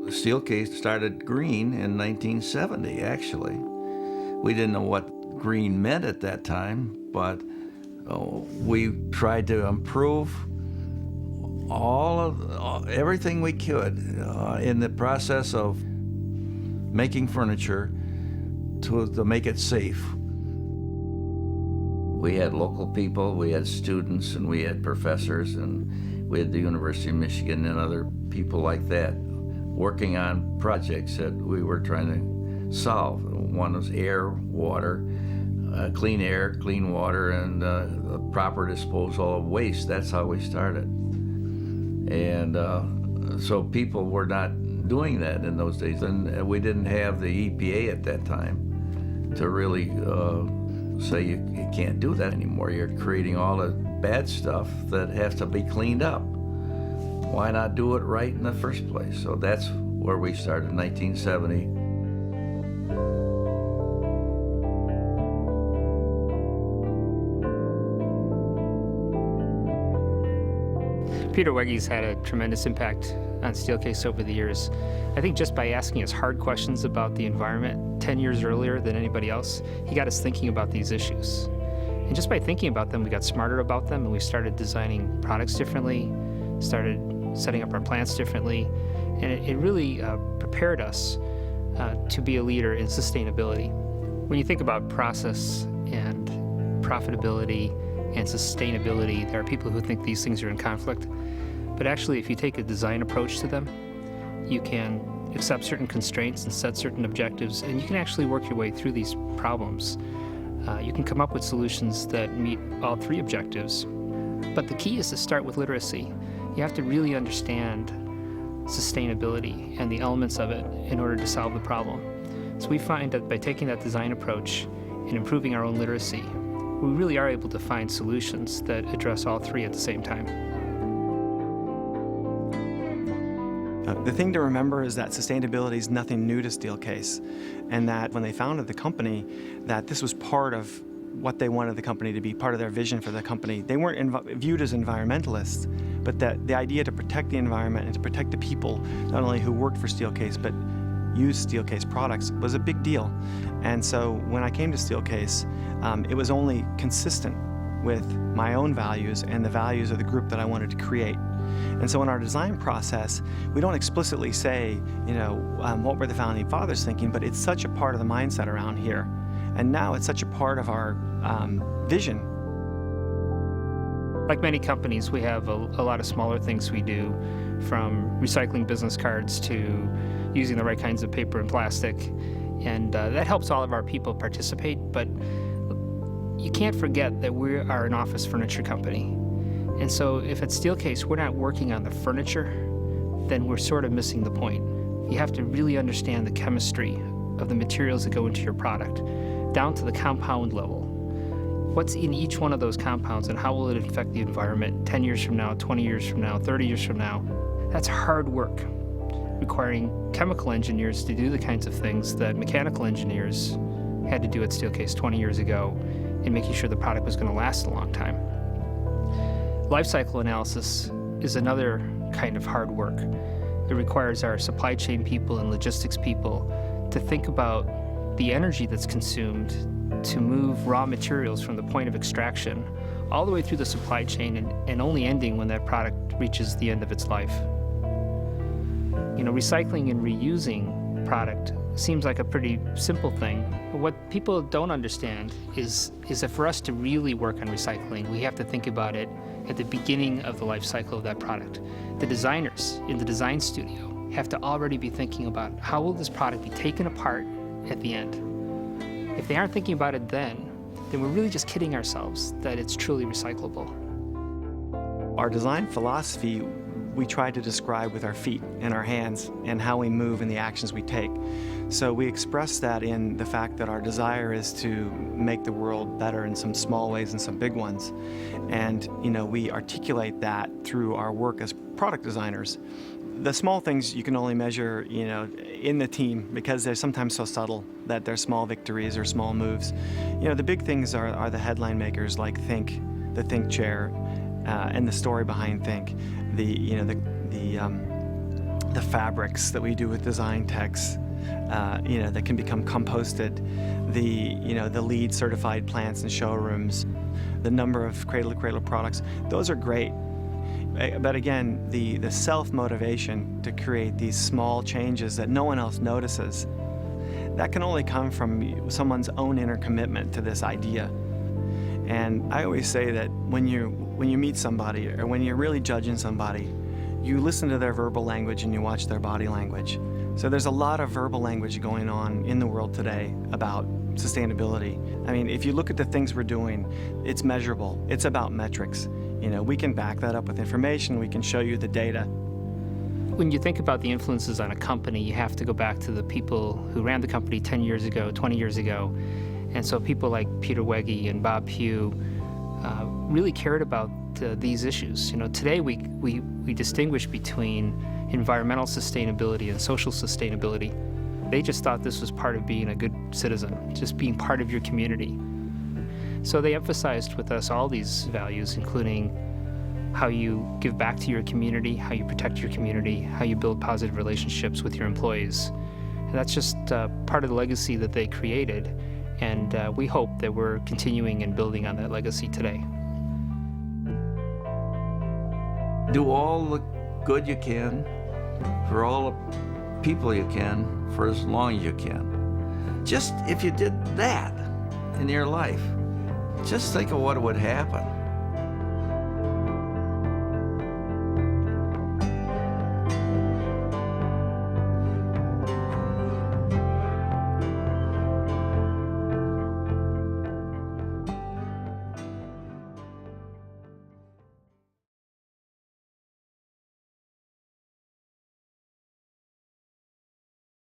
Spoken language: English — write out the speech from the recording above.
Steelcase started green in 1970, actually. We didn't know what green meant at that time, but we tried to improve everything we could in the process of making furniture to make it safe. We had local people, we had students, and we had professors, and we had the University of Michigan and other people like that working on projects that we were trying to solve. One was air, water, clean air, clean water, and the proper disposal of waste. That's how we started. And so people were not doing that in those days, and we didn't have the EPA at that time to really say you can't do that anymore. You're creating all the bad stuff that has to be cleaned up. Why not do it right in the first place? So that's where we started in 1970. Peter Wegge's had a tremendous impact on Steelcase over the years. I think just by asking us hard questions about the environment 10 years earlier than anybody else, he got us thinking about these issues. And just by thinking about them, we got smarter about them, and we started designing products differently, started setting up our plants differently, and it really prepared us to be a leader in sustainability. When you think about process and profitability and sustainability, there are people who think these things are in conflict. But actually, if you take a design approach to them, you can accept certain constraints and set certain objectives, and you can actually work your way through these problems. You can come up with solutions that meet all three objectives. But the key is to start with literacy. You have to really understand sustainability and the elements of it in order to solve the problem. So we find that by taking that design approach and improving our own literacy, we really are able to find solutions that address all three at the same time. The thing to remember is that sustainability is nothing new to Steelcase, and that when they founded the company, that this was part of what they wanted the company to be, part of their vision for the company. They weren't viewed as environmentalists, but that the idea to protect the environment and to protect the people, not only who worked for Steelcase, but used Steelcase products, was a big deal. And so when I came to Steelcase, it was only consistent with my own values and the values of the group that I wanted to create. And so in our design process, we don't explicitly say, what were the founding fathers thinking, but it's such a part of the mindset around here. And now it's such a part of our vision. Like many companies, we have a lot of smaller things we do, from recycling business cards to using the right kinds of paper and plastic. And that helps all of our people participate, but you can't forget that we are an office furniture company. And so if at Steelcase we're not working on the furniture, then we're sort of missing the point. You have to really understand the chemistry of the materials that go into your product, down to the compound level. What's in each one of those compounds and how will it affect the environment 10 years from now, 20 years from now, 30 years from now? That's hard work, requiring chemical engineers to do the kinds of things that mechanical engineers had to do at Steelcase 20 years ago in making sure the product was going to last a long time. Life cycle analysis is another kind of hard work. It requires our supply chain people and logistics people to think about the energy that's consumed to move raw materials from the point of extraction all the way through the supply chain and only ending when that product reaches the end of its life. Recycling and reusing product seems like a pretty simple thing, but what people don't understand is that for us to really work on recycling, we have to think about it at the beginning of the life cycle of that product. The designers in the design studio have to already be thinking about how will this product be taken apart at the end. If they aren't thinking about it then we're really just kidding ourselves that it's truly recyclable. Our design philosophy, we try to describe with our feet and our hands and how we move and the actions we take. So we express that in the fact that our desire is to make the world better in some small ways and some big ones. And we articulate that through our work as product designers. The small things you can only measure, in the team, because they're sometimes so subtle that they're small victories or small moves. The big things are the headline makers like Think, the Think chair, and the story behind Think. The the fabrics that we do with design techs, that can become composted, the LEED certified plants and showrooms, the number of cradle-to-cradle products, those are great. But again, the self-motivation to create these small changes that no one else notices, that can only come from someone's own inner commitment to this idea. And I always say that when you meet somebody or when you're really judging somebody, you listen to their verbal language and you watch their body language. So there's a lot of verbal language going on in the world today about sustainability. I mean, if you look at the things we're doing, it's measurable. It's about metrics. We can back that up with information. We can show you the data. When you think about the influences on a company, you have to go back to the people who ran the company 10 years ago, 20 years ago. And so people like Peter Wege and Bob Pugh really cared about these issues. Today we distinguish between environmental sustainability and social sustainability. They just thought this was part of being a good citizen, just being part of your community. So they emphasized with us all these values, including how you give back to your community, how you protect your community, how you build positive relationships with your employees. And that's just part of the legacy that they created. And we hope that we're continuing and building on that legacy today. Do all the good you can for all the people you can for as long as you can. Just if you did that in your life, just think of what would happen.